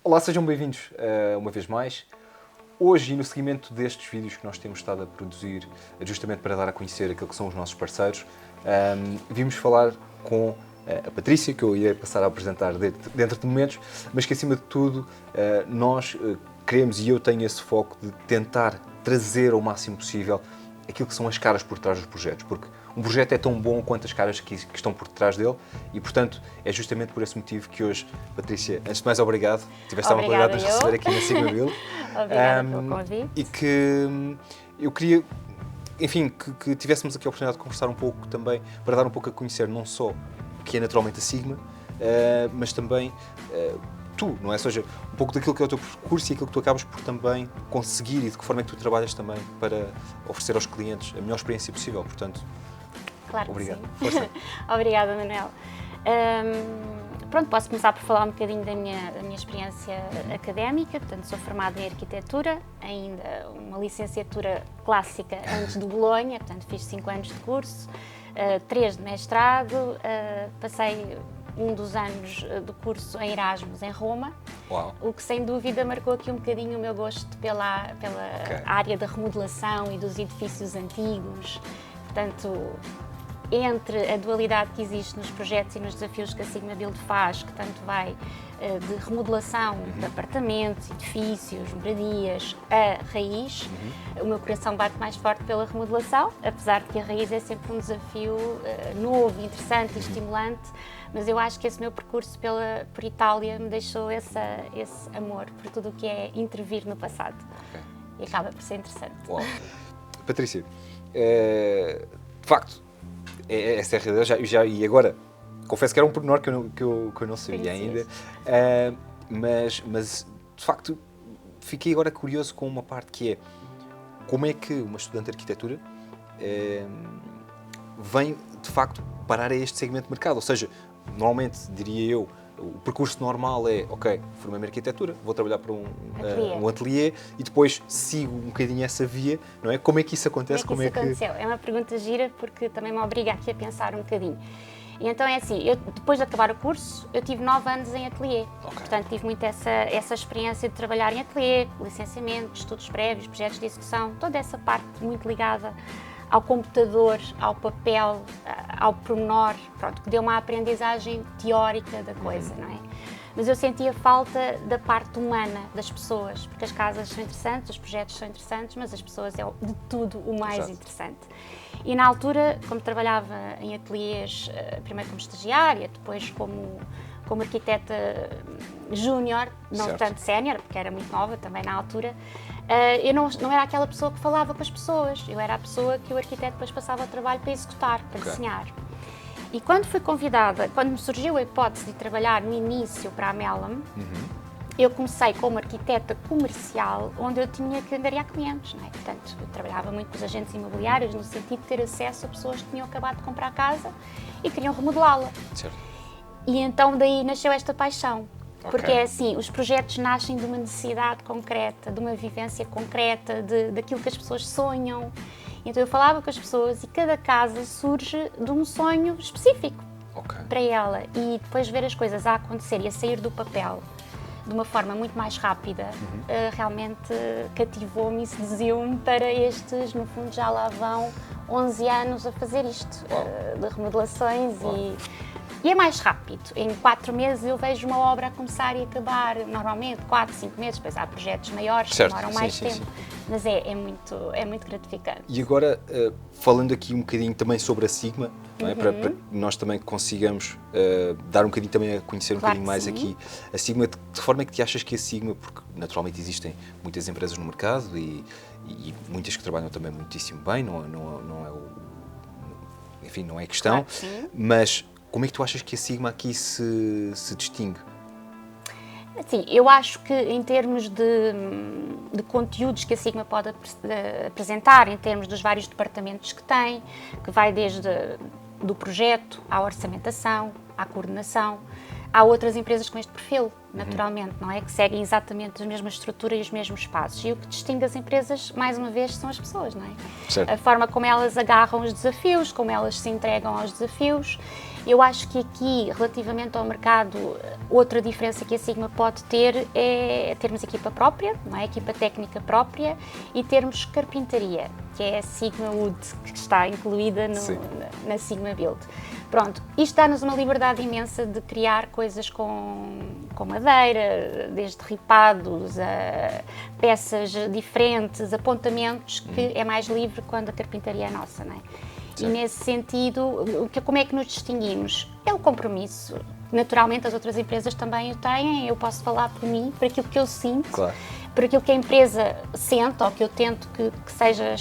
Olá, sejam bem-vindos uma vez mais. Hoje, e no seguimento destes vídeos que nós temos estado a produzir, justamente para dar a conhecer aquilo que são os nossos parceiros, vimos falar com a Patrícia, que eu ia passar a apresentar dentro de momentos, mas que acima de tudo nós queremos, e eu tenho esse foco de tentar trazer ao máximo possível aquilo que são as caras por trás dos projetos, porque um projeto é tão bom quanto as caras que estão por trás dele e, portanto, é justamente por esse motivo que hoje, Patrícia, antes de mais, obrigado. Tiveste a oportunidade de nos receber aqui na Sigma Build. Obrigada pelo convite. E que eu queria, enfim, que tivéssemos aqui a oportunidade de conversar um pouco também, para dar um pouco a conhecer não só o que é naturalmente a Sigma, mas também tu, não é? Ou seja, um pouco daquilo que é o teu percurso e aquilo que tu acabas por também conseguir e de que forma é que tu trabalhas também para oferecer aos clientes a melhor experiência possível. Portanto, claro obrigado. Que sim. Obrigada, Manuel. Pronto, posso começar por falar um bocadinho da minha experiência académica. Portanto, sou formada em arquitetura, ainda uma licenciatura clássica antes de Bolonha, portanto fiz 5 anos de curso, 3 de mestrado, passei um dos anos do curso em Erasmus, em Roma. Uau. O que sem dúvida marcou aqui um bocadinho o meu gosto pela área da remodelação e dos edifícios antigos. Portanto, entre a dualidade que existe nos projetos e nos desafios que a Sigma Build faz, que tanto vai de remodelação de apartamentos, edifícios, moradias, a raiz, o meu coração bate mais forte pela remodelação, apesar de que a raiz é sempre um desafio novo, interessante e estimulante, mas eu acho que esse meu percurso por Itália me deixou esse amor por tudo o que é intervir no passado. Okay. E acaba por ser interessante. Uau. Patrícia, de facto, essa é a realidade. E agora, confesso que era um pormenor que eu não sabia ainda, mas de facto fiquei agora curioso com uma parte que é como é que uma estudante de arquitetura vem de facto parar a este segmento de mercado. Ou seja, normalmente diria eu, o percurso normal é, ok, formei-me em arquitetura, vou trabalhar para um ateliê e depois sigo um bocadinho essa via, não é? Como é que isso acontece? Como é que aconteceu? É uma pergunta gira porque também me obriga aqui a pensar um bocadinho. E então é assim, depois de acabar o curso, eu tive 9 anos em ateliê. Okay. Portanto, tive muito essa experiência de trabalhar em ateliê, licenciamento, estudos prévios, projetos de execução, toda essa parte muito ligada ao computador, ao papel, ao pormenor, pronto, que deu uma aprendizagem teórica da coisa, não é? Mas eu sentia falta da parte humana das pessoas, porque as casas são interessantes, os projetos são interessantes, mas as pessoas é de tudo o mais interessante. E na altura, como trabalhava em ateliês, primeiro como estagiária, depois como arquiteta júnior, não tanto sénior, porque era muito nova também na altura, eu não era aquela pessoa que falava com as pessoas, eu era a pessoa que o arquiteto depois passava o trabalho para executar, para desenhar. E quando fui convidada, quando me surgiu a hipótese de trabalhar no início para a Melham, eu comecei como arquiteta comercial, onde eu tinha que angariar clientes, não é? Portanto, eu trabalhava muito com os agentes imobiliários, no sentido de ter acesso a pessoas que tinham acabado de comprar casa e queriam remodelá-la. Certo. E então daí nasceu esta paixão. Porque é assim, os projetos nascem de uma necessidade concreta, de uma vivência concreta, daquilo que as pessoas sonham. Então eu falava com as pessoas e cada casa surge de um sonho específico para ela. E depois ver as coisas a acontecer e a sair do papel de uma forma muito mais rápida, realmente cativou-me e seduziu-me para estes, no fundo já lá vão 11 anos a fazer isto, de remodelações e é mais rápido. Em 4 meses eu vejo uma obra a começar e acabar, normalmente 4, 5 meses, depois há projetos maiores que demoram mais tempo, mas é muito gratificante. E agora, falando aqui um bocadinho também sobre a Sigma, não é? Para que nós também consigamos dar um bocadinho também a conhecer um bocadinho mais aqui a Sigma, de que forma é que te achas que a Sigma, porque naturalmente existem muitas empresas no mercado e muitas que trabalham também muitíssimo bem, enfim, não é questão, mas como é que tu achas que a Sigma aqui se distingue? Assim, eu acho que em termos de conteúdos que a Sigma pode apresentar, em termos dos vários departamentos que tem, que vai desde do projeto à orçamentação, à coordenação, há outras empresas com este perfil, naturalmente, não é? Que seguem exatamente a mesma estrutura e os mesmos passos. E o que distingue as empresas, mais uma vez, são as pessoas, não é? Certo. A forma como elas agarram os desafios, como elas se entregam aos desafios. Eu acho que aqui, relativamente ao mercado Outra diferença que a Sigma pode ter é termos equipa própria, não é? Equipa técnica própria, e termos carpintaria, que é a Sigma Wood, que está incluída na Sigma Build. Pronto, isto dá-nos uma liberdade imensa de criar coisas com madeira, desde ripados a peças diferentes, apontamentos, que é mais livre quando a carpintaria é nossa, não é? Sim. E nesse sentido, como é que nos distinguimos? É o compromisso. Naturalmente as outras empresas também o têm, eu posso falar por mim, por aquilo que eu sinto, claro, por aquilo que a empresa sente, ou que eu tento que seja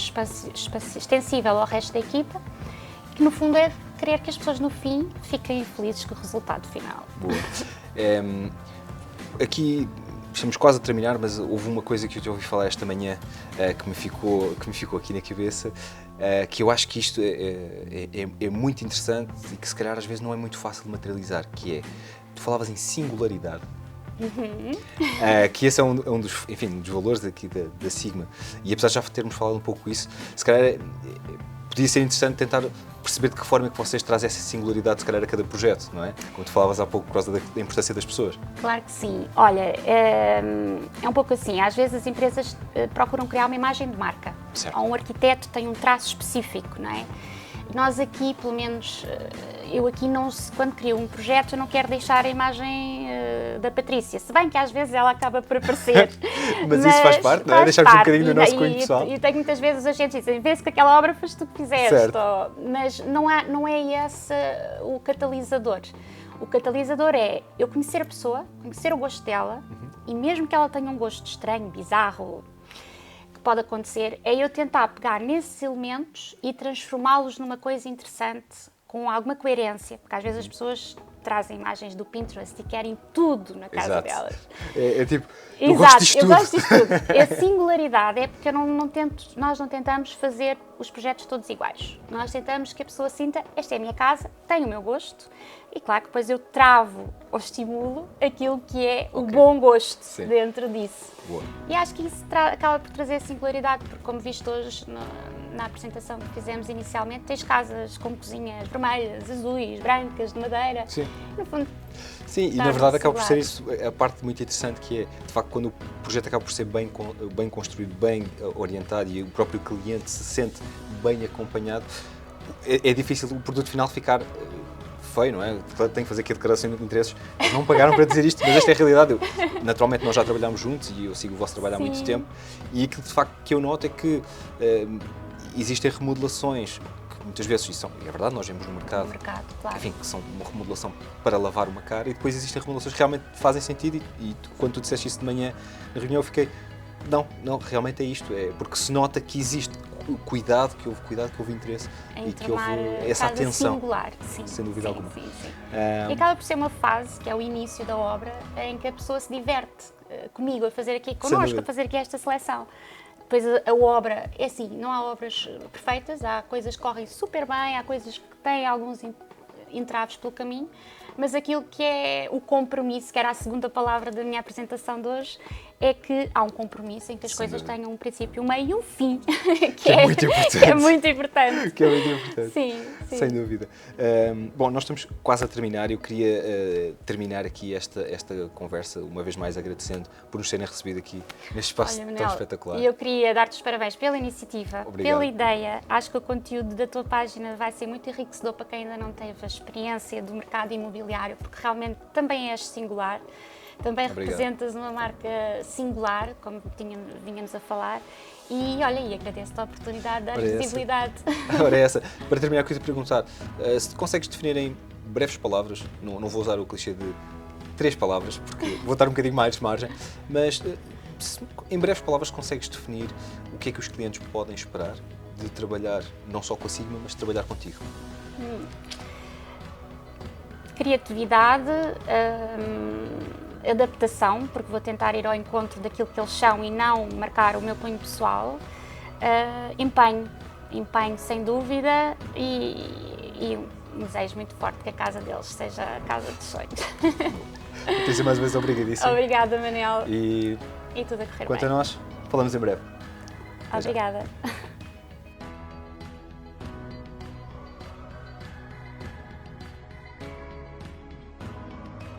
extensível ao resto da equipa, que no fundo é querer que as pessoas no fim fiquem felizes com o resultado final. Boa. Aqui estamos quase a terminar, mas houve uma coisa que eu te ouvi falar esta manhã que me ficou aqui na cabeça, que eu acho que isto é muito interessante e que se calhar às vezes não é muito fácil de materializar, que é, tu falavas em singularidade. Que esse é um dos, enfim, dos valores aqui da Sigma, e apesar de já termos falado um pouco isso, se calhar podia ser interessante tentar perceber de que forma é que vocês trazem essa singularidade, se calhar, a cada projeto, não é? Como tu falavas há pouco, por causa da importância das pessoas. Claro que sim. Olha, é um pouco assim, às vezes as empresas procuram criar uma imagem de marca. Certo. Ou um arquiteto tem um traço específico, não é? Nós aqui, pelo menos, eu aqui quando crio um projeto, eu não quero deixar a imagem da Patrícia, se bem que às vezes ela acaba por aparecer. mas isso faz parte, não é? Deixarmos um bocadinho do nosso cunho pessoal. E tenho muitas vezes os agentes dizem, vê-se que aquela obra faz tu que fizeste, mas não é esse o catalisador. O catalisador é eu conhecer a pessoa, conhecer o gosto dela, e mesmo que ela tenha um gosto estranho, bizarro, pode acontecer, é eu tentar pegar nesses elementos e transformá-los numa coisa interessante, com alguma coerência, porque às vezes as pessoas trazem imagens do Pinterest e querem tudo na casa delas. É tipo, eu gosto disto tudo. Eu gosto disto tudo. A singularidade é porque nós não tentamos fazer os projetos todos iguais. Nós tentamos que a pessoa sinta, esta é a minha casa, tem o meu gosto, e claro que depois eu travo ou estimulo aquilo que é o bom gosto dentro disso. Boa. E acho que isso acaba por trazer singularidade, porque como visto hoje na apresentação que fizemos inicialmente, tens casas com cozinhas vermelhas, azuis, brancas, de madeira. Sim. No fundo, sim, e na verdade acaba por ser isso, a parte muito interessante, que é, de facto, quando o projeto acaba por ser bem construído, bem orientado, e o próprio cliente se sente bem acompanhado, é difícil o produto final ficar feio, não é? Tenho que fazer aqui a declaração de interesses. Eles não pagaram para dizer isto, mas esta é a realidade. Naturalmente nós já trabalhamos juntos e eu sigo o vosso trabalho há muito tempo, e aquilo de facto que eu noto é que existem remodelações que muitas vezes, isso é verdade, nós vemos no mercado, claro, enfim, que são uma remodelação para lavar uma cara, e depois existem remodelações que realmente fazem sentido, e quando tu disseste isso de manhã na reunião eu fiquei, não, realmente é isto, porque se nota que existe o cuidado, que houve interesse e que houve essa atenção, singular, sem dúvida alguma. Sim. E acaba por ser uma fase, que é o início da obra, em que a pessoa se diverte comigo, a fazer aqui, connosco, a fazer aqui esta seleção. Depois a obra, é assim, não há obras perfeitas, há coisas que correm super bem, há coisas que têm alguns entraves pelo caminho, mas aquilo que é o compromisso, que era a segunda palavra da minha apresentação de hoje, é que há um compromisso em que as coisas tenham um princípio, um meio e um fim, que é muito importante. Que é muito importante. Que é muito importante. Sim. Sem dúvida. Bom, nós estamos quase a terminar. Eu queria terminar aqui esta conversa, uma vez mais agradecendo por nos terem recebido aqui neste espaço tão espetacular. E eu queria dar-te os parabéns pela iniciativa, Obrigado. Pela ideia. Acho que o conteúdo da tua página vai ser muito enriquecedor para quem ainda não teve a experiência do mercado imobiliário, porque realmente também és singular. Também representas uma marca singular, como vínhamos a falar, e olha, agradeço-te a oportunidade da visibilidade. Ora, essa. Para terminar, eu queria te perguntar, se consegues definir em breves palavras, não vou usar o clichê de 3 palavras, porque vou dar um bocadinho mais de margem, mas em breves palavras consegues definir o que é que os clientes podem esperar de trabalhar não só com a Sigma, mas de trabalhar contigo? Criatividade, adaptação, porque vou tentar ir ao encontro daquilo que eles são e não marcar o meu cunho pessoal, empenho sem dúvida, e um desejo muito forte que a casa deles seja a casa dos sonhos. Patrícia, mais uma vez, obrigadíssimo. Obrigada, Manel. E tudo a correr quanto bem. a nós, falamos em breve. Obrigada.